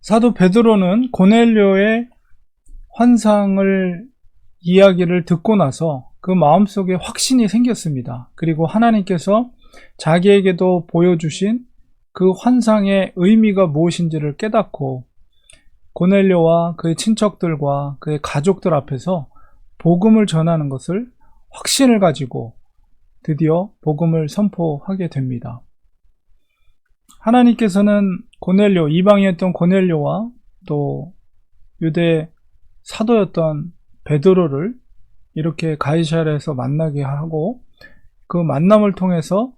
사도 베드로는 고넬료의 환상을 이야기를 듣고 나서 그 마음속에 확신이 생겼습니다. 그리고 하나님께서 자기에게도 보여주신 그 환상의 의미가 무엇인지를 깨닫고 고넬료와 그의 친척들과 그의 가족들 앞에서 복음을 전하는 것을 확신을 가지고 드디어 복음을 선포하게 됩니다. 하나님께서는 고넬료, 이방이었던 고넬료와 또 유대 사도였던 베드로를 이렇게 가이사랴에서 만나게 하고 그 만남을 통해서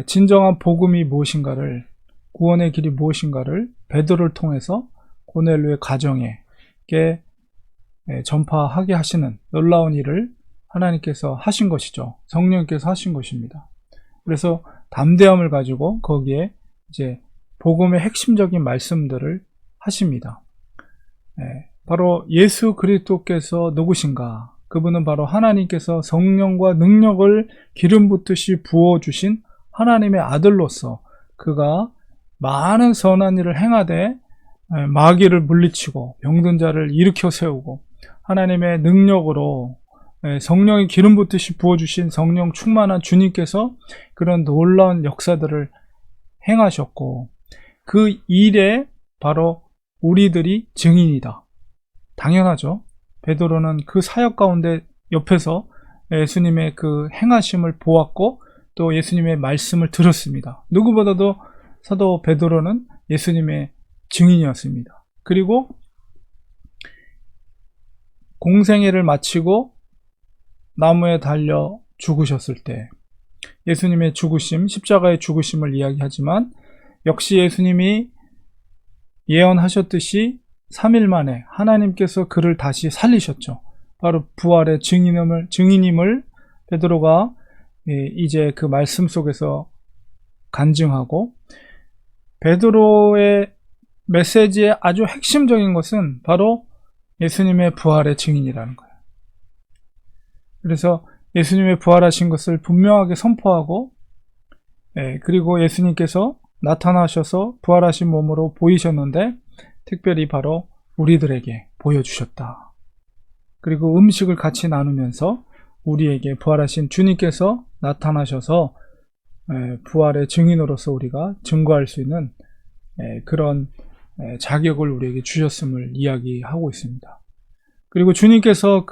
진정한 복음이 무엇인가를, 구원의 길이 무엇인가를 베드로를 통해서 고넬료의 가정에게 전파하게 하시는 놀라운 일을 하나님께서 하신 것이죠. 성령께서 하신 것입니다. 그래서 담대함을 가지고 거기에 이제 복음의 핵심적인 말씀들을 하십니다. 바로 예수 그리스도께서 누구신가? 그분은 바로 하나님께서 성령과 능력을 기름 붓듯이 부어주신 하나님의 아들로서 그가 많은 선한 일을 행하되 마귀를 물리치고 병든 자를 일으켜 세우고 하나님의 능력으로 성령이 기름 붓듯이 부어주신 성령 충만한 주님께서 그런 놀라운 역사들을 행하셨고 그 일에 바로 우리들이 증인이다. 당연하죠. 베드로는 그 사역 가운데 옆에서 예수님의 그 행하심을 보았고 또 예수님의 말씀을 들었습니다. 누구보다도 사도 베드로는 예수님의 증인이었습니다. 그리고 공생애를 마치고 나무에 달려 죽으셨을 때 예수님의 죽으심, 십자가의 죽으심을 이야기하지만 역시 예수님이 예언하셨듯이 3일 만에 하나님께서 그를 다시 살리셨죠. 바로 부활의 증인임을 베드로가 이제 그 말씀 속에서 간증하고 베드로의 메시지의 아주 핵심적인 것은 바로 예수님의 부활의 증인이라는 거예요. 그래서 예수님의 부활하신 것을 분명하게 선포하고 그리고 예수님께서 나타나셔서 부활하신 몸으로 보이셨는데 특별히 바로 우리들에게 보여주셨다. 그리고 음식을 같이 나누면서 우리에게 부활하신 주님께서 나타나셔서 부활의 증인으로서 우리가 증거할 수 있는 그런 자격을 우리에게 주셨음을 이야기하고 있습니다. 그리고 주님께서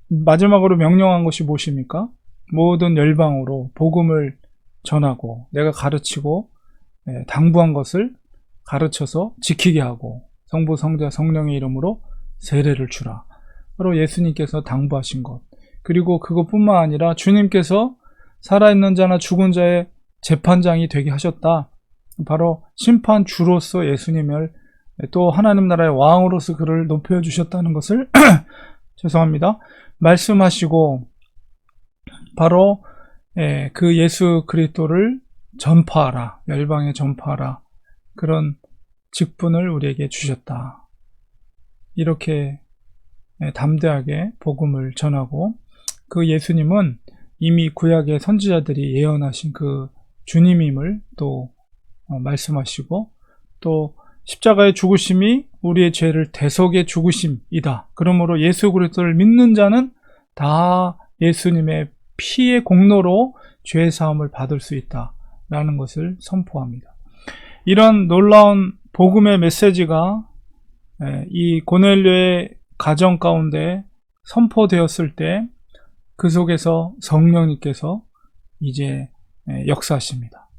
마지막으로 명령한 것이 무엇입니까? 모든 열방으로 복음을 전하고 내가 가르치고 당부한 것을 가르쳐서 지키게 하고 성부, 성자, 성령의 이름으로 세례를 주라. 바로 예수님께서 당부하신 것. 그리고 그것뿐만 아니라 주님께서 살아있는 자나 죽은 자의 재판장이 되게 하셨다. 바로 심판주로서 예수님을 또 하나님 나라의 왕으로서 그를 높여주셨다는 것을 죄송합니다. 말씀하시고 바로 그 예수 그리스도를 전파하라. 열방에 전파하라. 그런 직분을 우리에게 주셨다. 이렇게 담대하게 복음을 전하고 그 예수님은 이미 구약의 선지자들이 예언하신 그 주님임을 또 말씀하시고 또 십자가의 죽으심이 우리의 죄를 대속의 죽으심이다. 그러므로 예수 그리스도를 믿는 자는 다 예수님의 피의 공로로 죄 사함을 받을 수 있다라는 것을 선포합니다. 이런 놀라운 복음의 메시지가 이 고넬료의 가정 가운데 선포되었을 때 그 속에서 성령님께서 이제 역사하십니다.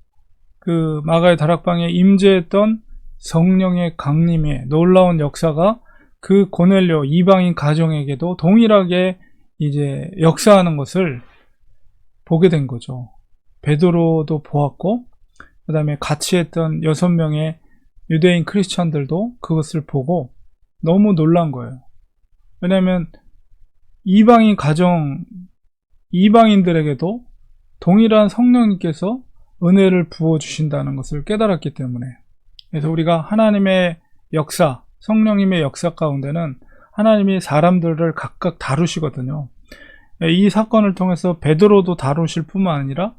그 마가의 다락방에 임재했던 성령의 강림의 놀라운 역사가 그 고넬료 이방인 가정에게도 동일하게 이제 역사하는 것을 보게 된 거죠. 베드로도 보았고 그 다음에 같이 했던 6명의 유대인 크리스찬들도 그것을 보고 너무 놀란 거예요. 왜냐하면 이방인 가정, 이방인들에게도 동일한 성령님께서 은혜를 부어주신다는 것을 깨달았기 때문에 그래서 우리가 하나님의 역사, 성령님의 역사 가운데는 하나님이 사람들을 각각 다루시거든요. 이 사건을 통해서 베드로도 다루실 뿐만 아니라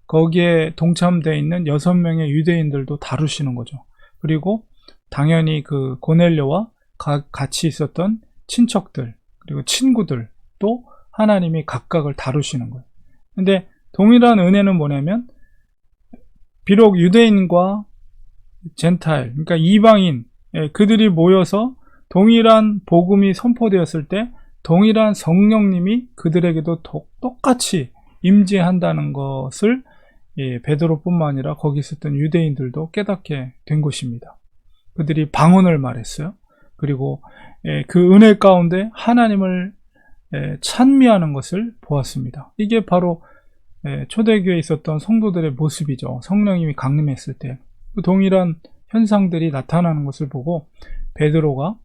거기에 동참되어 있는 6명의 유대인들도 다루시는 거죠. 그리고 당연히 그 고넬료와 같이 있었던 친척들 그리고 친구들도 하나님이 각각을 다루시는 거예요. 근데 동일한 은혜는 뭐냐면 비록 유대인과 젠타일, 그러니까 이방인, 그들이 모여서 동일한 복음이 선포되었을 때 동일한 성령님이 그들에게도 똑같이 임재한다는 것을 베드로뿐만 아니라 거기 있었던 유대인들도 깨닫게 된 것입니다. 그들이 방언을 말했어요. 그리고 그 은혜 가운데 하나님을 찬미하는 것을 보았습니다. 이게 바로 초대교회에 있었던 성도들의 모습이죠. 성령님이 강림했을 때 그 동일한 현상들이 나타나는 것을 보고 베드로가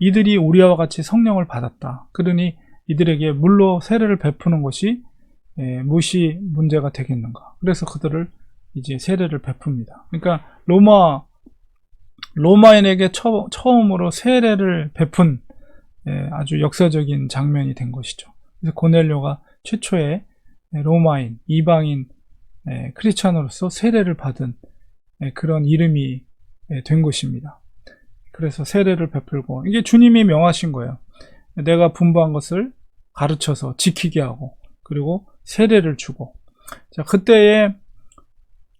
이들이 우리와 같이 성령을 받았다. 그러니 이들에게 물로 세례를 베푸는 것이 무엇이 문제가 되겠는가. 그래서 그들을 이제 세례를 베풉니다. 그러니까 로마인에게 처음으로 세례를 베푼 아주 역사적인 장면이 된 것이죠. 그래서 고넬료가 최초의 로마인, 이방인 크리스찬으로서 세례를 받은 그런 이름이 된 것입니다. 그래서 세례를 베풀고 이게 주님이 명하신 거예요. 내가 분부한 것을 가르쳐서 지키게 하고 그리고 세례를 주고. 자, 그때에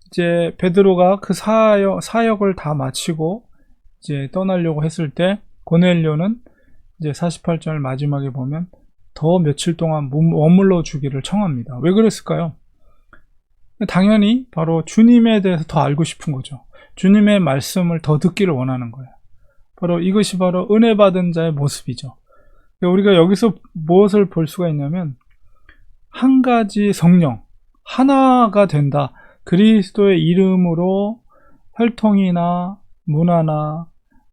이제 베드로가 그 사역을 다 마치고 이제 떠나려고 했을 때 고넬료는 이제 48절 마지막에 보면 더 며칠 동안 머물러 주기를 청합니다. 왜 그랬을까요? 당연히 바로 주님에 대해서 더 알고 싶은 거죠. 주님의 말씀을 더 듣기를 원하는 거예요. 바로 이것이 바로 은혜 받은 자의 모습이죠. 우리가 여기서 무엇을 볼 수가 있냐면 한 가지 성령, 하나가 된다. 그리스도의 이름으로 혈통이나 문화나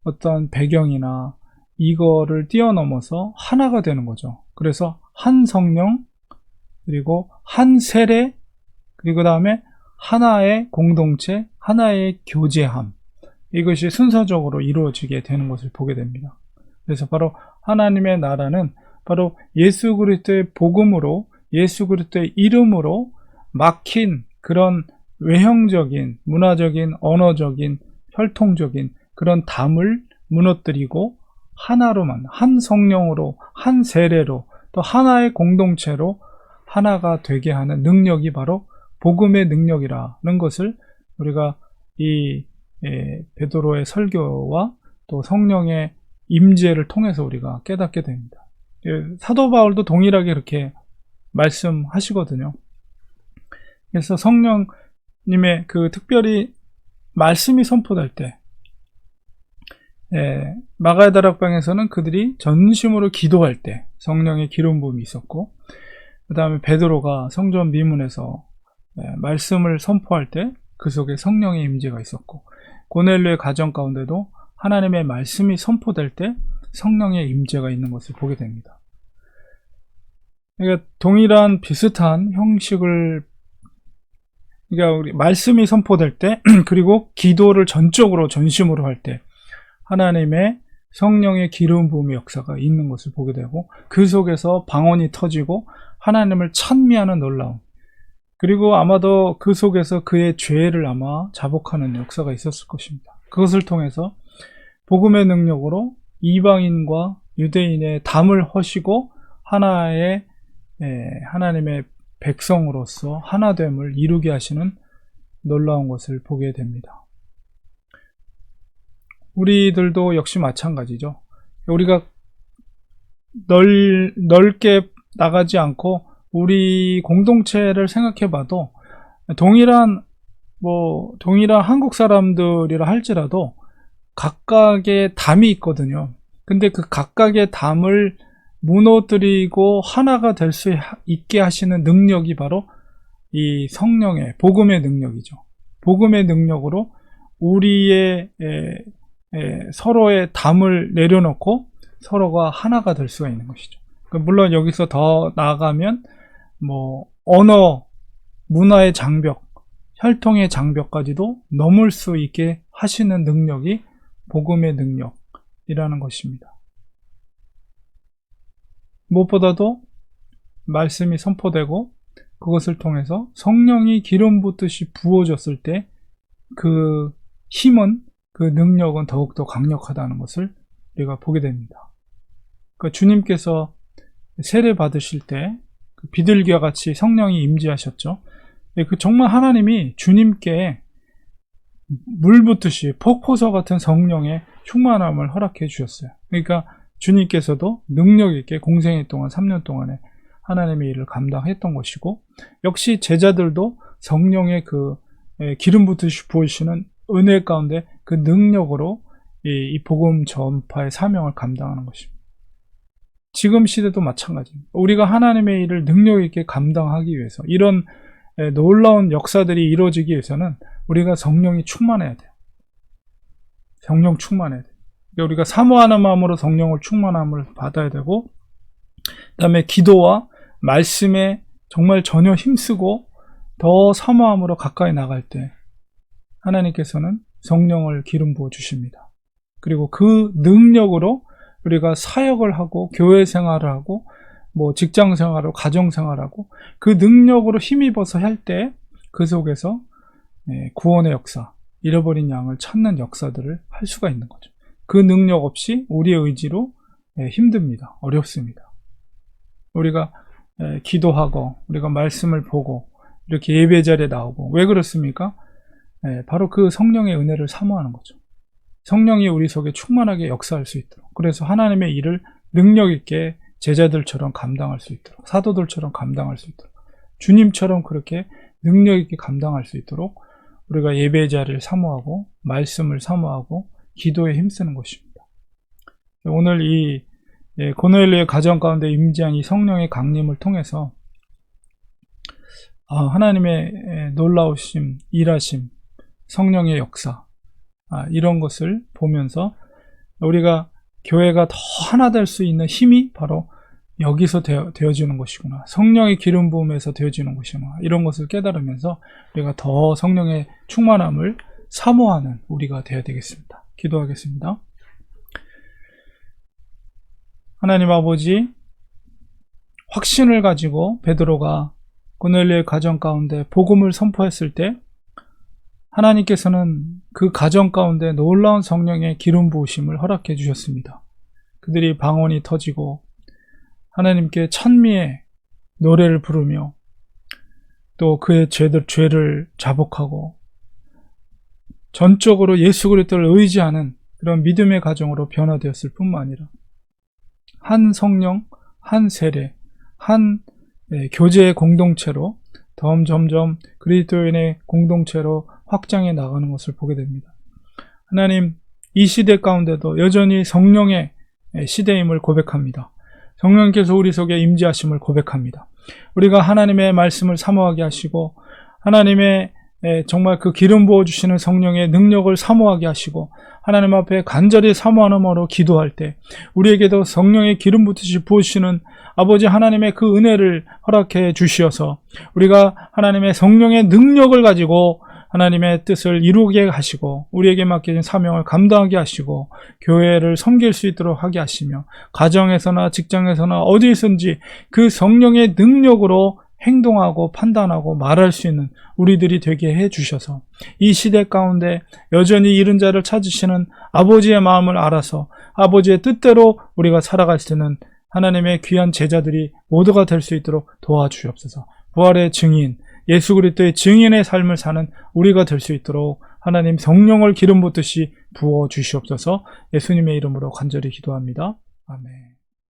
어떤 배경이나 이거를 뛰어넘어서 하나가 되는 거죠. 그래서 한 성령, 그리고 한 세례, 그리고 다음에 하나의 공동체, 하나의 교제함. 이것이 순서적으로 이루어지게 되는 것을 보게 됩니다. 그래서 바로 하나님의 나라는 바로 예수 그리스도의 복음으로, 예수 그리스도의 이름으로 막힌 그런 외형적인, 문화적인, 언어적인, 혈통적인 그런 담을 무너뜨리고 하나로만, 한 성령으로, 한 세례로, 또 하나의 공동체로 하나가 되게 하는 능력이 바로 복음의 능력이라는 것을 우리가 이 베드로의 설교와 또 성령의 임재를 통해서 우리가 깨닫게 됩니다. 사도 바울도 동일하게 그렇게 말씀하시거든요. 그래서 성령님의 그 특별히 말씀이 선포될 때 마가의 다락방에서는 그들이 전심으로 기도할 때 성령의 기름 부음이 있었고, 그 다음에 베드로가 성전 미문에서 말씀을 선포할 때 그 속에 성령의 임재가 있었고, 고넬료의 가정 가운데도 하나님의 말씀이 선포될 때 성령의 임재가 있는 것을 보게 됩니다. 그러니까 동일한 비슷한 형식을, 그러니까 우리 말씀이 선포될 때 그리고 기도를 전적으로 전심으로 할 때 하나님의 성령의 기름 부음의 역사가 있는 것을 보게 되고, 그 속에서 방언이 터지고 하나님을 찬미하는 놀라움, 그리고 아마도 그 속에서 그의 죄를 아마 자복하는 역사가 있었을 것입니다. 그것을 통해서 복음의 능력으로 이방인과 유대인의 담을 허시고 하나의 하나님의 백성으로서 하나됨을 이루게 하시는 놀라운 것을 보게 됩니다. 우리들도 역시 마찬가지죠. 우리가 넓게 나가지 않고 우리 공동체를 생각해 봐도 동일한 한국 사람들이라 할지라도 각각의 담이 있거든요. 근데 그 각각의 담을 무너뜨리고 하나가 될 수 있게 하시는 능력이 바로 이 성령의 복음의 능력이죠. 복음의 능력으로 우리의 서로의 담을 내려놓고 서로가 하나가 될 수가 있는 것이죠. 물론 여기서 더 나아가면 언어, 문화의 장벽, 혈통의 장벽까지도 넘을 수 있게 하시는 능력이 복음의 능력이라는 것입니다. 무엇보다도 말씀이 선포되고 그것을 통해서 성령이 기름 붓듯이 부어졌을 때 그 힘은 그 능력은 더욱더 강력하다는 것을 우리가 보게 됩니다. 그러니까 주님께서 세례 받으실 때 비둘기와 같이 성령이 임재하셨죠. 그 정말 하나님이 주님께 물 붓듯이 폭포수 같은 성령의 충만함을 허락해 주셨어요. 그러니까 주님께서도 능력 있게 공생애 동안 3년 동안에 하나님의 일을 감당했던 것이고, 역시 제자들도 성령의 그 기름 붓듯이 부으시는 은혜 가운데 그 능력으로 이 복음 전파의 사명을 감당하는 것입니다. 지금 시대도 마찬가지입니다. 우리가 하나님의 일을 능력 있게 감당하기 위해서, 이런 놀라운 역사들이 이루어지기 위해서는 우리가 성령이 충만해야 돼요. 성령 충만해야 돼요. 그러니까 우리가 사모하는 마음으로 성령을 충만함을 받아야 되고, 그 다음에 기도와 말씀에 정말 전혀 힘쓰고 더 사모함으로 가까이 나갈 때 하나님께서는 성령을 기름 부어 주십니다. 그리고 그 능력으로 우리가 사역을 하고 교회 생활을 하고 직장 생활을 하고 가정 생활을 하고 그 능력으로 힘입어서 할 때 그 속에서 구원의 역사, 잃어버린 양을 찾는 역사들을 할 수가 있는 거죠. 그 능력 없이 우리의 의지로 힘듭니다. 어렵습니다. 우리가 기도하고 우리가 말씀을 보고 이렇게 예배 자리에 나오고 왜 그렇습니까? 바로 그 성령의 은혜를 사모하는 거죠. 성령이 우리 속에 충만하게 역사할 수 있도록, 그래서 하나님의 일을 능력 있게 제자들처럼 감당할 수 있도록, 사도들처럼 감당할 수 있도록, 주님처럼 그렇게 능력 있게 감당할 수 있도록 우리가 예배 자리를 사모하고 말씀을 사모하고 기도에 힘쓰는 것입니다. 오늘 이 고넬료의 가정 가운데 임재한 이 성령의 강림을 통해서 하나님의 놀라우심, 일하심, 성령의 역사, 이런 것을 보면서 우리가 교회가 더 하나 될 수 있는 힘이 바로 여기서 되어지는 것이구나, 성령의 기름 부음에서 되어지는 것이구나, 이런 것을 깨달으면서 우리가 더 성령의 충만함을 사모하는 우리가 되어야 되겠습니다. 기도하겠습니다. 하나님 아버지, 확신을 가지고 베드로가 고넬료의 가정 가운데 복음을 선포했을 때 하나님께서는 그 가정 가운데 놀라운 성령의 기름 부으심을 허락해 주셨습니다. 그들이 방언이 터지고 하나님께 찬미의 노래를 부르며 또 그의 죄를 자복하고 전적으로 예수 그리스도를 의지하는 그런 믿음의 가정으로 변화되었을 뿐만 아니라 한 성령, 한 세례, 한 교제의 공동체로 점점 그리스도인의 공동체로 확장해 나가는 것을 보게 됩니다. 하나님, 이 시대 가운데도 여전히 성령의 시대임을 고백합니다. 성령께서 우리 속에 임재하심을 고백합니다. 우리가 하나님의 말씀을 사모하게 하시고 하나님의 정말 그 기름 부어주시는 성령의 능력을 사모하게 하시고 하나님 앞에 간절히 사모하는 마음으로 기도할 때 우리에게도 성령의 기름 붓듯이 부으시는 아버지 하나님의 그 은혜를 허락해 주시어서 우리가 하나님의 성령의 능력을 가지고 하나님의 뜻을 이루게 하시고 우리에게 맡겨진 사명을 감당하게 하시고 교회를 섬길 수 있도록 하게 하시며 가정에서나 직장에서나 어디에서든지 그 성령의 능력으로 행동하고 판단하고 말할 수 있는 우리들이 되게 해주셔서 이 시대 가운데 여전히 잃은 자를 찾으시는 아버지의 마음을 알아서 아버지의 뜻대로 우리가 살아갈 수 있는 하나님의 귀한 제자들이 모두가 될 수 있도록 도와주시옵소서. 부활의 증인, 예수 그리스도의 증인의 삶을 사는 우리가 될 수 있도록 하나님 성령을 기름 붓듯이 부어 주시옵소서. 예수님의 이름으로 간절히 기도합니다. 아멘.